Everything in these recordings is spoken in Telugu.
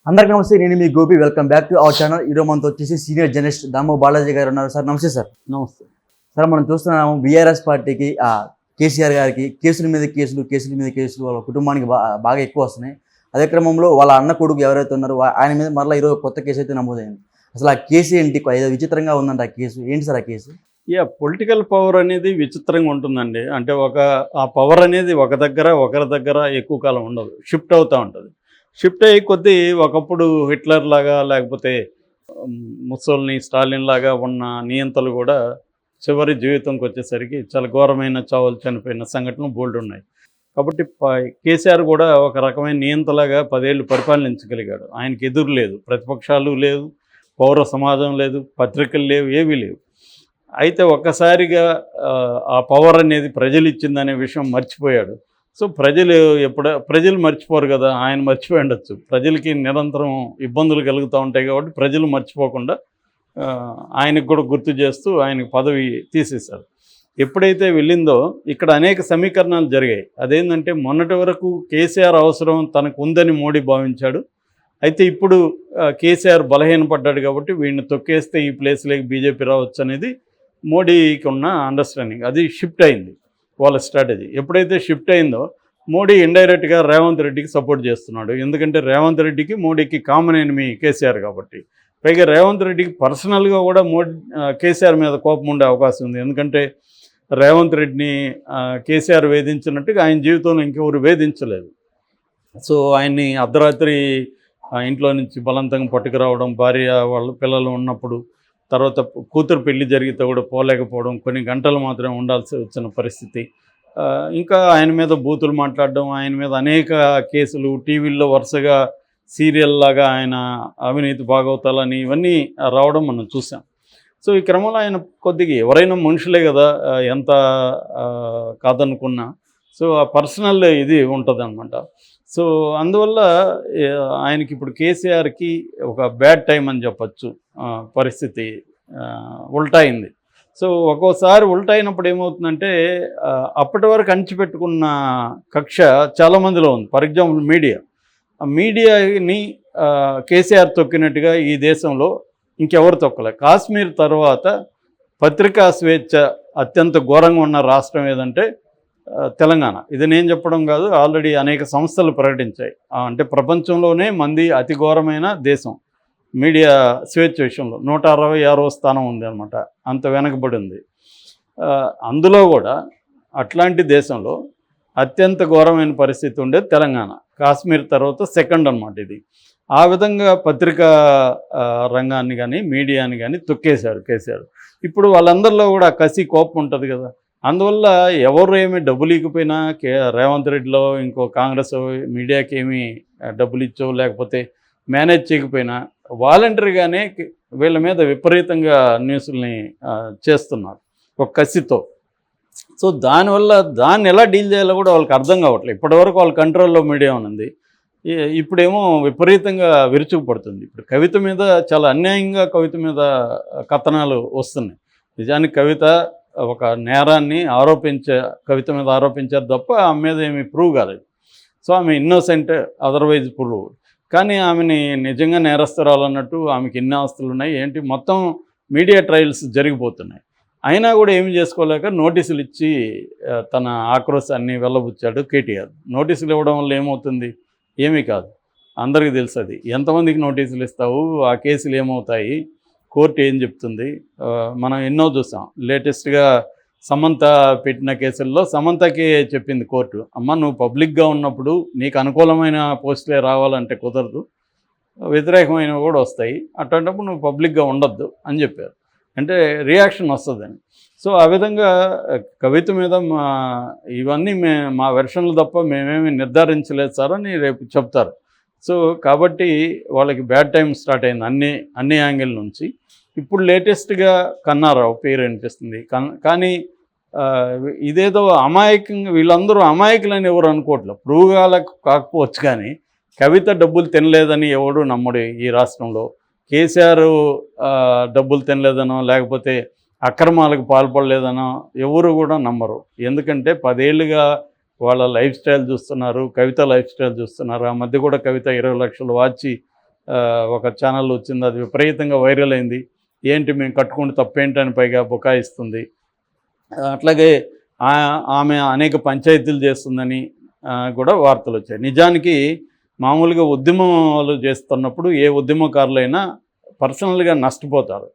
అందరికీ నమస్తే. నేను మీ Gopi. Welcome back to our channel. ఈరోజు మనతో వచ్చేసి సీనియర్ జర్నలిస్ట్ దాము బాలాజీ గారు ఉన్నారు. సార్ నమస్తే. సార్ నమస్తే సార్, మనం చూస్తున్నాము బీఆర్ఎస్ పార్టీకి కేసీఆర్ గారికి కేసుల మీద కేసులు వాళ్ళ కుటుంబానికి బాగా ఎక్కువ వస్తున్నాయి. అదే క్రమంలో వాళ్ళ అన్న కొడుకు ఎవరైతే ఉన్నారో ఆయన మీద మరలా ఈరోజు కొత్త కేసు అయితే నమోదైంది. అసలు ఆ కేసు ఏంటి? ఏదో విచిత్రంగా ఉందంట ఆ కేసు. ఏంటి సార్ ఆ కేసు? పొలిటికల్ పవర్ అనేది విచిత్రంగా ఉంటుందండి. అంటే ఆ పవర్ అనేది ఒకరి దగ్గర ఎక్కువ కాలం ఉండదు, షిఫ్ట్ అవుతూ ఉంటుంది. షిఫ్ట్ అయ్యి కొద్దీ ఒకప్పుడు హిట్లర్ లాగా లేకపోతే ముస్సోల్ని స్టాలిన్ లాగా ఉన్న నియంతలు కూడా చివరి జీవితంకి వచ్చేసరికి చాలా ఘోరమైన చావులు చనిపోయిన సంఘటనలు బోల్డ్ ఉన్నాయి. కాబట్టి కేసీఆర్ కూడా ఒక రకమైన నియంతలాగా 10 ఏళ్ళు పరిపాలించగలిగాడు. ఆయనకి ఎదురు లేదు, ప్రతిపక్షాలు లేదు, పౌర సమాజం లేదు, పత్రికలు లేవు, ఏవీ లేవు. అయితే ఒక్కసారిగా ఆ పవర్ అనేది ప్రజలు ఇచ్చిందనే విషయం మర్చిపోయాడు. సో ప్రజలు మర్చిపోరు కదా, ఆయన మర్చిపోయి ఉండొచ్చు. ప్రజలకి నిరంతరం ఇబ్బందులు కలుగుతూ ఉంటాయి కాబట్టి ప్రజలు మర్చిపోకుండా ఆయనకు కూడా గుర్తు చేస్తూ ఆయనకు పదవి తీసేశారు. ఎప్పుడైతే వెళ్ళిందో ఇక్కడ అనేక సమీకరణాలు జరిగాయి. అదేంటంటే మొన్నటి వరకు కేసీఆర్ అవసరం తనకు ఉందని మోడీ భావించాడు. అయితే ఇప్పుడు కేసీఆర్ బలహీనపడ్డాడు కాబట్టి వీడిని తొక్కేస్తే ఈ ప్లేస్లోకి బీజేపీ రావచ్చు అనేది మోడీకి ఉన్న అండర్స్టాండింగ్. అది షిఫ్ట్ అయింది వాళ్ళ స్ట్రాటజీ. ఎప్పుడైతే షిఫ్ట్ అయిందో మోడీ ఇండైరెక్ట్గా రేవంత్ రెడ్డికి సపోర్ట్ చేస్తున్నాడు. ఎందుకంటే రేవంత్ రెడ్డికి మోడీకి కామన్ ఎనిమీ కేసీఆర్ కాబట్టి. పైగా రేవంత్ రెడ్డికి పర్సనల్గా కూడా కేసీఆర్ మీద కోపం ఉండే అవకాశం ఉంది. ఎందుకంటే రేవంత్ రెడ్డిని కేసీఆర్ వేధించినట్టుగా ఆయన జీవితంలో ఇంకెవరు వేధించలేదు. సో ఆయన్ని అర్ధరాత్రి ఇంట్లో నుంచి బలవంతంగా పట్టుకురావడం, భార్య వాళ్ళ పిల్లలు ఉన్నప్పుడు, తర్వాత కూతురు పెళ్లి జరిగితే కూడా పోలేకపోవడం, కొన్ని గంటలు మాత్రమే ఉండాల్సి వచ్చిన పరిస్థితి, ఇంకా ఆయన మీద బూతులు మాట్లాడడం, ఆయన మీద అనేక కేసులు, టీవీల్లో వరుసగా సీరియల్ లాగా ఆయన అవినీతి భాగవతాలని ఇవన్నీ రావడం మనం చూసాం. సో ఈ క్రమంలో ఆయన కొద్దిగా ఎవరైనా మనుషులే కదా, ఎంత కాదనుకున్నా సో ఆ పర్సనల్ ఇది ఉంటుంది అనమాట. సో అందువల్ల ఆయనకి ఇప్పుడు కేసీఆర్కి ఒక బ్యాడ్ టైం అని చెప్పచ్చు. పరిస్థితి ఉల్టా అయింది. సో ఒక్కోసారి ఉల్టా అయినప్పుడు ఏమవుతుందంటే అప్పటి వరకు అణిచిపెట్టుకున్న కక్ష చాలామందిలో ఉంది. ఫర్ ఎగ్జాంపుల్ మీడియాని కేసీఆర్ తొక్కినట్టుగా ఈ దేశంలో ఇంకెవరు తొక్కలే. కాశ్మీర్ తర్వాత పత్రికా స్వేచ్ఛ అత్యంత ఘోరంగా ఉన్న రాష్ట్రం ఏదంటే తెలంగాణ. ఇది నేను చెప్పడం కాదు, ఆల్రెడీ అనేక సంస్థలు ప్రకటించాయి. అంటే ప్రపంచంలోనే మంది అతి ఘోరమైన దేశం మీడియా స్వేచ్ఛ విషయంలో 166వ స్థానం ఉంది అనమాట. అంత వెనకబడి ఉంది. అందులో కూడా అట్లాంటి దేశంలో అత్యంత ఘోరమైన పరిస్థితి ఉండేది తెలంగాణ. కాశ్మీర్ తర్వాత సెకండ్ అనమాట ఇది. ఆ విధంగా పత్రికా రంగాన్ని కానీ మీడియాని కానీ తొక్కేశారు కేసీఆర్. ఇప్పుడు వాళ్ళందరిలో కూడా కసి కోపం ఉంటుంది కదా. అందువల్ల ఎవరు ఏమి డబ్బులు ఇకపోయినా రేవంత్ రెడ్డిలో ఇంకో కాంగ్రెస్ మీడియాకి ఏమి డబ్బులు ఇచ్చో లేకపోతే మేనేజ్ చేయకపోయినా వాలంటరీగానే వీళ్ళ మీద విపరీతంగా న్యూస్ని చేస్తున్నారు ఒక కసితో. సో దానివల్ల దాన్ని ఎలా డీల్ చేయాలో కూడా వాళ్ళకి అర్థం కావట్లేదు. ఇప్పటివరకు వాళ్ళ కంట్రోల్లో మీడియా ఉంది, ఇప్పుడేమో విపరీతంగా విరుచుకుపడుతుంది. ఇప్పుడు కవిత మీద చాలా అన్యాయంగా కవిత మీద కథనాలు వస్తున్నాయి. నిజానికి కవిత ఒక నేరాన్ని కవిత మీద ఆరోపించారు తప్ప ఆమె మీద ఏమి ప్రూవ్ కాలేదు. సో ఆమె ఇన్నోసెంట్, అదర్వైజ్ ప్రూవ్. కానీ ఆమెని నిజంగా నేరస్తురాలన్నట్టు ఆమెకి ఎన్ని ఆస్తులు ఉన్నాయి ఏంటి మొత్తం మీడియా ట్రయల్స్ జరిగిపోతున్నాయి. అయినా కూడా ఏమి చేసుకోలేక నోటీసులు ఇచ్చి తన ఆక్రోశాన్ని వెళ్ళబుచ్చాడు కేటీఆర్. నోటీసులు ఇవ్వడం వల్ల ఏమవుతుంది? ఏమీ కాదు, అందరికీ తెలుసు. అది ఎంతమందికి నోటీసులు ఇస్తావు, ఆ కేసులు ఏమవుతాయి, కోర్టు ఏం చెప్తుంది, మనం ఎన్నో చూసాం. లేటెస్ట్గా సమంత పెట్టిన కేసుల్లో సమంతకి చెప్పింది కోర్టు, అమ్మ నువ్వు పబ్లిక్గా ఉన్నప్పుడు నీకు అనుకూలమైన పోస్టులే రావాలంటే కుదరదు, వ్యతిరేకమైనవి కూడా వస్తాయి, అట్లాంటప్పుడు నువ్వు పబ్లిక్గా ఉండొద్దు అని చెప్పారు. అంటే రియాక్షన్ వస్తుందని. సో ఆ విధంగా కవిత మీద ఇవన్నీ మా వెర్షన్లు తప్ప మేమేమి నిర్ధారించలేదు సార్ అని రేపు చెప్తారు. సో కాబట్టి వాళ్ళకి బ్యాడ్ టైం స్టార్ట్ అయింది అన్ని యాంగిల్ నుంచి. ఇప్పుడు లేటెస్ట్గా కన్నారావు పేరు అనిపిస్తుంది. కానీ ఇదేదో అమాయకంగా వీళ్ళందరూ అమాయకులని ఎవరు అనుకోవట్లేదు. ప్రూవ్ కాకపోవచ్చు కానీ కవిత డబ్బులు తినలేదని ఎవడు నమ్మడు ఈ రాష్ట్రంలో. కేసీఆర్ డబ్బులు తినలేదనో లేకపోతే అక్రమాలకు పాల్పడలేదనో ఎవరు కూడా నమ్మరు. ఎందుకంటే 10 ఏళ్ళుగా వాళ్ళ లైఫ్ స్టైల్ చూస్తున్నారు, కవిత లైఫ్ స్టైల్ చూస్తున్నారు. ఆ మధ్య కూడా కవిత 20 లక్షలు వాచి ఒక ఛానల్ వచ్చింది, అది విపరీతంగా వైరల్ అయింది. ఏంటి మేము కట్టుకుంటే తప్పేంటని పైగా బుకాయిస్తుంది. అట్లాగే ఆమె అనేక పంచాయతీలు చేస్తుందని కూడా వార్తలు వచ్చాయి. నిజానికి మామూలుగా ఉద్యమాలు చేస్తున్నప్పుడు ఏ ఉద్యమకారులైనా పర్సనల్గా నష్టపోతారు.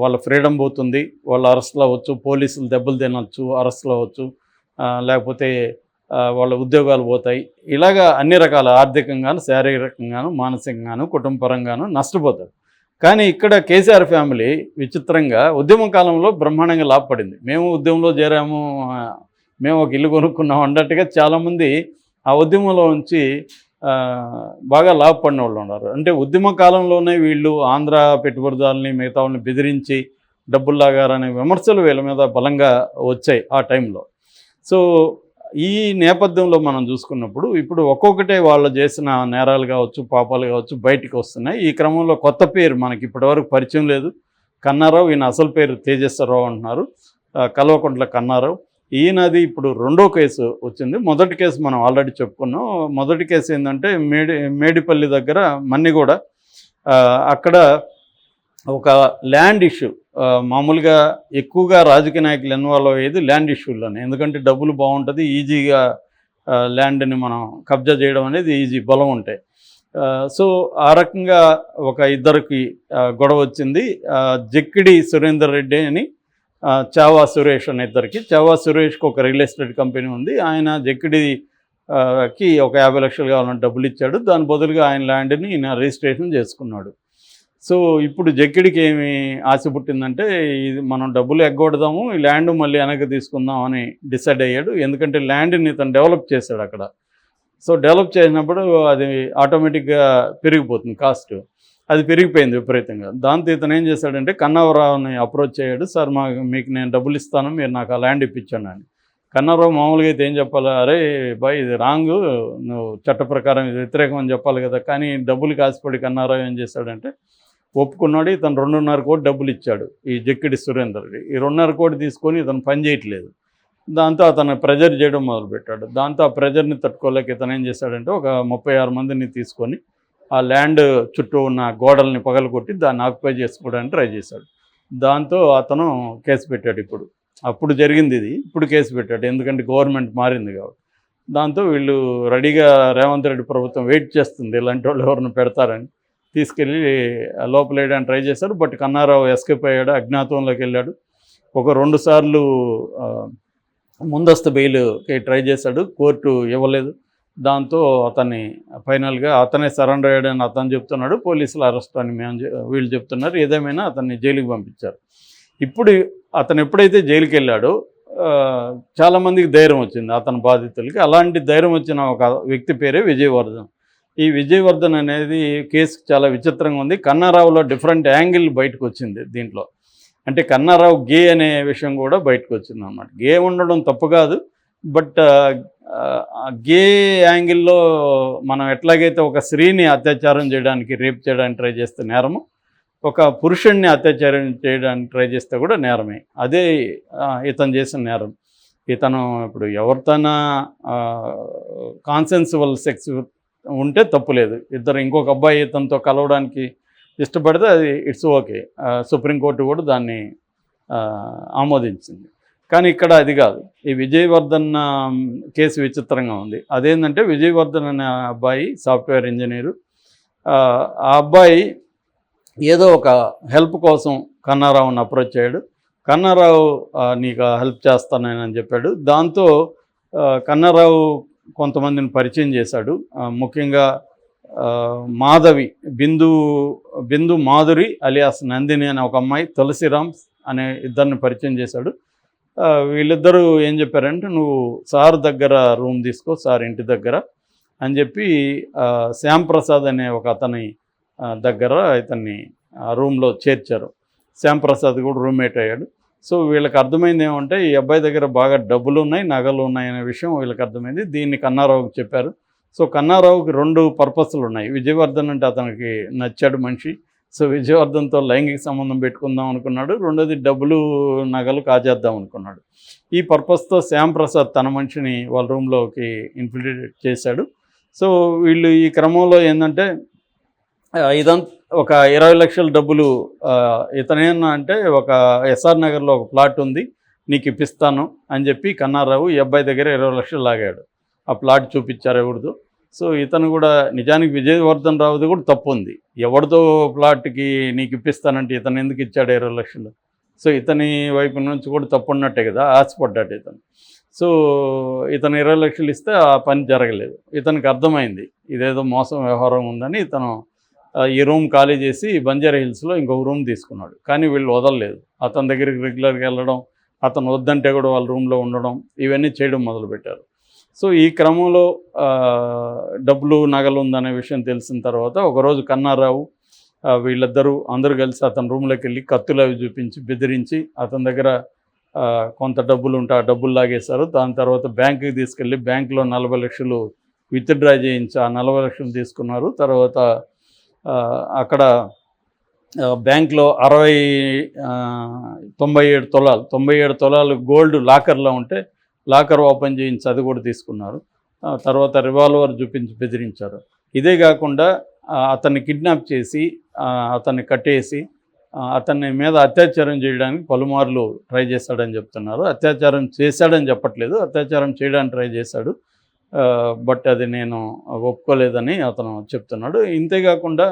వాళ్ళ ఫ్రీడమ్ పోతుంది, వాళ్ళు అరెస్టులు అవ్వచ్చు, పోలీసులు దెబ్బలు తినవచ్చు, అరెస్టులు అవ్వచ్చు, లేకపోతే వాళ్ళ ఉద్యోగాలు పోతాయి. ఇలాగా అన్ని రకాల ఆర్థికంగాను, శారీరకంగాను, మానసికంగాను, కుటుంబపరంగాను నష్టపోతారు. కానీ ఇక్కడ కేసీఆర్ ఫ్యామిలీ విచిత్రంగా ఉద్యమ కాలంలో బ్రహ్మాండంగా లాభపడింది. మేము ఉద్యమంలో చేరాము, మేము ఒక ఇల్లు కొనుక్కున్నాం అన్నట్టుగా చాలామంది ఆ ఉద్యమంలో నుంచి బాగా లాభపడిన వాళ్ళు ఉన్నారు. అంటే ఉద్యమ కాలంలోనే వీళ్ళు ఆంధ్ర పెట్టుబడిదారులని మిగతా వాళ్ళని బెదిరించి డబ్బులు లాగారనే విమర్శలు వీళ్ళ మీద బలంగా వచ్చాయి ఆ టైంలో. సో ఈ నేపథ్యంలో మనం చూసుకున్నప్పుడు ఇప్పుడు ఒక్కొక్కటే వాళ్ళు చేసిన నేరాలు కావచ్చు, పాపాలు కావచ్చు బయటికి వస్తున్నాయి. ఈ క్రమంలో కొత్త పేరు మనకి ఇప్పటివరకు పరిచయం లేదు, కన్నారావు. ఈయన అసలు పేరు తేజస్వరరావు అంటున్నారు, కల్వకుంట్ల కన్నారావు. ఈయనది ఇప్పుడు రెండో కేసు వచ్చింది. మొదటి కేసు మనం ఆల్రెడీ చెప్పుకున్నాం. మొదటి కేసు ఏంటంటే మేడిపల్లి దగ్గర మన్నిగూడ, అక్కడ ఒక ల్యాండ్ ఇష్యూ. మామూలుగా ఎక్కువగా రాజకీయ నాయకులు ఇన్వాల్వ్ అయ్యేది ల్యాండ్ ఇష్యూలోనే, ఎందుకంటే డబ్బులు బాగుంటుంది, ఈజీగా ల్యాండ్ని మనం కబ్జా చేయడం అనేది ఈజీ, బలం ఉంటాయి. సో ఆ రకంగా ఒక ఇద్దరికి గొడవ వచ్చింది. జక్కిడి సురేందర్ రెడ్డి అని, చావా సురేష్ అనే ఇద్దరికి. చావా సురేష్కి ఒక రియల్ ఎస్టేట్ కంపెనీ ఉంది. ఆయన జక్కిడికి ఒక 50 లక్షలు కావాలని డబ్బులు ఇచ్చాడు. దాని బదులుగా ఆయన ల్యాండ్ని ఈయన రిజిస్ట్రేషన్ చేసుకున్నాడు. సో ఇప్పుడు జక్కిడికి ఏమి ఆశ పుట్టిందంటే, ఇది మనం డబ్బులు ఎగ్గొడదాము, ఈ ల్యాండ్ మళ్ళీ వెనక్కి తీసుకుందాం అని డిసైడ్ అయ్యాడు. ఎందుకంటే ల్యాండ్ని ఇతను డెవలప్ చేశాడు అక్కడ. సో డెవలప్ చేసినప్పుడు అది ఆటోమేటిక్గా పెరిగిపోతుంది కాస్ట్. అది పెరిగిపోయింది విపరీతంగా. దాంతో ఇతను ఏం చేశాడంటే కన్నారావుని అప్రోచ్ అయ్యాడు. సార్ మీకు నేను డబ్బులు ఇస్తాను, మీరు నాకు ఆ ల్యాండ్ ఇప్పించండి అని. కన్నారావు మామూలుగా అయితే ఏం చెప్పాలి, అరే బాయ్ ఇది రాంగ్, నువ్వు చట్ట ప్రకారం ఇది వ్యతిరేకం అని చెప్పాలి కదా. కానీ డబ్బులు కాసిపడి కన్నారావు ఏం చేశాడంటే ఒప్పుకున్నాడు. ఇతను 2.5 కోటి డబ్బులు ఇచ్చాడు ఈ జక్కిడి సురేందర్కి. ఈ 2.5 కోటి తీసుకొని ఇతను పని చేయట్లేదు. దాంతో అతను ప్రెజర్ చేయడం మొదలుపెట్టాడు. దాంతో ఆ ప్రెజర్ని తట్టుకోలేక ఇతను ఏం చేశాడంటే ఒక 36 మందిని తీసుకొని ఆ ల్యాండ్ చుట్టూ ఉన్న గోడల్ని పగలగొట్టి దాన్ని ఆక్యుపై చేసుకోవడానికి ట్రై చేశాడు. దాంతో అతను కేసు పెట్టాడు. అప్పుడు జరిగింది ఇది, ఇప్పుడు కేసు పెట్టాడు, ఎందుకంటే గవర్నమెంట్ మారింది కాబట్టి. దాంతో వీళ్ళు రెడీగా రేవంత్ రెడ్డి ప్రభుత్వం వెయిట్ చేస్తుంది ఇలాంటి వాళ్ళు ఎవరిని పెడతారని. తీసుకెళ్ళి లోపలేయడానికి ట్రై చేశాడు. బట్ కన్నారావు ఎస్కేప్ అయ్యాడు, అజ్ఞాతంలోకి వెళ్ళాడు. ఒక 2 సార్లు ముందస్తు బెయిల్కి ట్రై చేశాడు, కోర్టు ఇవ్వలేదు. దాంతో అతన్ని ఫైనల్గా అతనే సరెండర్ అయ్యాడని అతను చెప్తున్నాడు, పోలీసులు అరెస్ట్ అని వీళ్ళు చెప్తున్నారు. ఏదేమైనా అతన్ని జైలుకి పంపించారు. ఇప్పుడు అతను ఎప్పుడైతే జైలుకి వెళ్ళాడో చాలామందికి ధైర్యం వచ్చింది అతని బాధితులకి. అలాంటి ధైర్యం వచ్చిన ఒక వ్యక్తి పేరే విజయవర్ధన్. ఈ విజయవర్ధన్ అనేది కేసు చాలా విచిత్రంగా ఉంది. కన్నారావులో డిఫరెంట్ యాంగిల్ బయటకు వచ్చింది దీంట్లో. అంటే కన్నారావు గే అనే విషయం కూడా బయటకు వచ్చింది అన్నమాట. గే ఉండడం తప్పు కాదు, బట్ గే యాంగిల్లో మనం ఎట్లాగైతే ఒక స్త్రీని అత్యాచారం చేయడానికి, రేప్ చేయడానికి ట్రై చేస్తే నేరము, ఒక పురుషుణ్ణి అత్యాచారం చేయడానికి ట్రై చేస్తే కూడా నేరమే. అదే ఇతను చేసిన నేరం. ఇతను ఇప్పుడు ఎవరితోనా కాన్సెన్సువల్ సెక్స్ ఉంటే తప్పులేదు. ఇంకొక అబ్బాయి ఇతనితో కలవడానికి ఇష్టపడితే అది ఇట్స్ ఓకే. సుప్రీంకోర్టు కూడా దాన్ని ఆమోదించింది. కానీ ఇక్కడ అది కాదు. ఈ విజయవర్ధన్ కేసు విచిత్రంగా ఉంది. అదేంటంటే విజయవర్ధన్ అనే అబ్బాయి సాఫ్ట్వేర్ ఇంజనీరు. ఆ అబ్బాయి ఏదో ఒక హెల్ప్ కోసం కన్నారావుని అప్రోచ్ అయ్యాడు. కన్నారావు నీకు హెల్ప్ చేస్తానని చెప్పాడు. దాంతో కన్నారావు కొంతమందిని పరిచయం చేశాడు. ముఖ్యంగా మాధవి, బిందు మాధురి అలియాస్ నందిని అనే ఒక అమ్మాయి, తులసిరామ్ అనే ఇద్దరిని పరిచయం చేశాడు. వీళ్ళిద్దరూ ఏం చెప్పారంటే నువ్వు సార్ దగ్గర రూమ్ తీసుకో, సార్ ఇంటి దగ్గర అని చెప్పి శ్యాంప్రసాద్ అనే ఒక అతని దగ్గర ఇతన్ని రూమ్లో చేర్చారు. శ్యాంప్రసాద్ కూడా రూమ్మేట్ అయ్యాడు. సో వీళ్ళకి అర్థమైంది ఏమంటే ఈ అబ్బాయి దగ్గర బాగా డబ్బులు ఉన్నాయి, నగలు ఉన్నాయి అనే విషయం వీళ్ళకి అర్థమైంది. దీన్ని కన్నారావుకి చెప్పారు. సో కన్నారావుకి 2 పర్పస్లు ఉన్నాయి. విజయవర్ధన్ అంటే అతనికి నచ్చాడు మనిషి. సో విజయవర్ధన్తో లైంగిక సంబంధం పెట్టుకుందాం అనుకున్నాడు. రెండోది డబ్బులు నగలు కాజేద్దాం అనుకున్నాడు. ఈ పర్పస్తో శ్యాంప్రసాద్ తన మనిషిని వాళ్ళ రూమ్లోకి ఇన్ఫిల్ట్రేట్ చేశాడు. సో వీళ్ళు ఈ క్రమంలో ఏంటంటే ఇదంతా ఒక 20 లక్షల డబ్బులు ఇతనేనా అంటే ఒక ఎస్ఆర్ నగర్లో ఒక ప్లాట్ ఉంది నీకు ఇప్పిస్తాను అని చెప్పి కన్నారావు ఈ అబ్బాయి దగ్గర 20 లక్షలు లాగాడు. ఆ ప్లాట్ చూపించారు ఎవరిదో. సో ఇతను కూడా నిజానికి విజయవర్ధన్ రావుది కూడా తప్పు ఉంది. ఎవరిదో ప్లాట్కి నీకు ఇప్పిస్తానంటే ఇతను ఎందుకు ఇచ్చాడు 20 లక్షలు? సో ఇతని వైపు నుంచి కూడా తప్పు ఉన్నట్టే కదా, ఆశపడ్డాడు ఇతను. సో ఇతను 20 లక్షలు ఇస్తే ఆ పని జరగలేదు. ఇతనికి అర్థమైంది ఇదేదో మోసం వ్యవహారం ఉందని ఇతను ఈ రూమ్ ఖాళీ చేసి బంజారా హిల్స్లో ఇంకొక రూమ్ తీసుకున్నాడు. కానీ వీళ్ళు వదలలేదు. అతని దగ్గరికి రెగ్యులర్గా వెళ్ళడం, అతను వద్దంటే కూడా వాళ్ళ రూమ్లో ఉండడం, ఇవన్నీ చేయడం మొదలుపెట్టారు. సో ఈ క్రమంలో డబ్బులు నగలు ఉందనే విషయం తెలిసిన తర్వాత ఒకరోజు కన్నారావు వీళ్ళిద్దరూ అందరూ కలిసి అతని రూమ్లోకి వెళ్ళి కత్తులు అవి చూపించి బెదిరించి అతని దగ్గర కొంత డబ్బులు ఉంటే ఆ డబ్బులు లాగేశారు. దాని తర్వాత బ్యాంకుకి తీసుకెళ్ళి బ్యాంకులో 40 లక్షలు విత్డ్రా చేయించి ఆ 40 లక్షలు తీసుకున్నారు. తర్వాత అక్కడ బ్యాంక్లో 97 తులాలు గోల్డ్ లాకర్లో ఉంటే లాకర్ ఓపెన్ చేయించి అది కూడా తీసుకున్నారు. తర్వాత రివాల్వర్ చూపించి బెదిరించారు. ఇదే కాకుండా అతన్ని కిడ్నాప్ చేసి అతన్ని కట్టేసి అతన్ని మీద అత్యాచారం చేయడానికి పలుమార్లు ట్రై చేశాడని చెప్తున్నారు. అత్యాచారం చేశాడని చెప్పట్లేదు, అత్యాచారం చేయడానికి ట్రై చేశాడు. బట్ అది నేను ఒప్పుకోలేదని అతను చెప్తున్నాడు. ఇంతేకాకుండా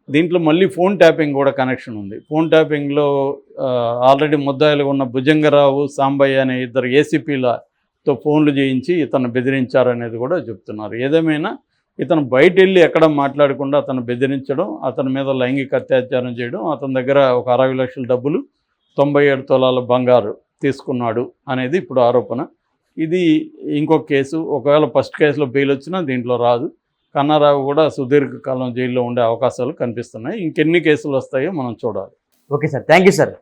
దీంట్లో మళ్ళీ ఫోన్ ట్యాపింగ్ కూడా కనెక్షన్ ఉంది. ఫోన్ ట్యాపింగ్లో ఆల్రెడీ ముద్దాయిలుగా ఉన్న భుజంగరావు, సాంబయ్య అనే ఇద్దరు ఏసీపీలతో ఫోన్లు చేయించి ఇతను బెదిరించారనేది కూడా చెప్తున్నారు. ఏదేమైనా ఇతను బయట వెళ్ళి ఎక్కడ మాట్లాడకుండా అతను బెదిరించడం, అతని మీద లైంగిక అత్యాచారం చేయడం, అతని దగ్గర ఒక 60 లక్షల డబ్బులు 97 తులాల బంగారు తీసుకున్నాడు అనేది ఇప్పుడు ఆరోపణ. ఇది ఇంకొక కేసు. ఒకవేళ ఫస్ట్ కేసులో బెయిల్ వచ్చినా దీంట్లో రాదు. కన్నారావు కూడా సుదీర్ఘకాలం జైల్లో ఉండే అవకాశాలు కనిపిస్తున్నాయి. ఇంకెన్ని కేసులు వస్తాయో మనం చూడాలి. Okay sir, thank you sir.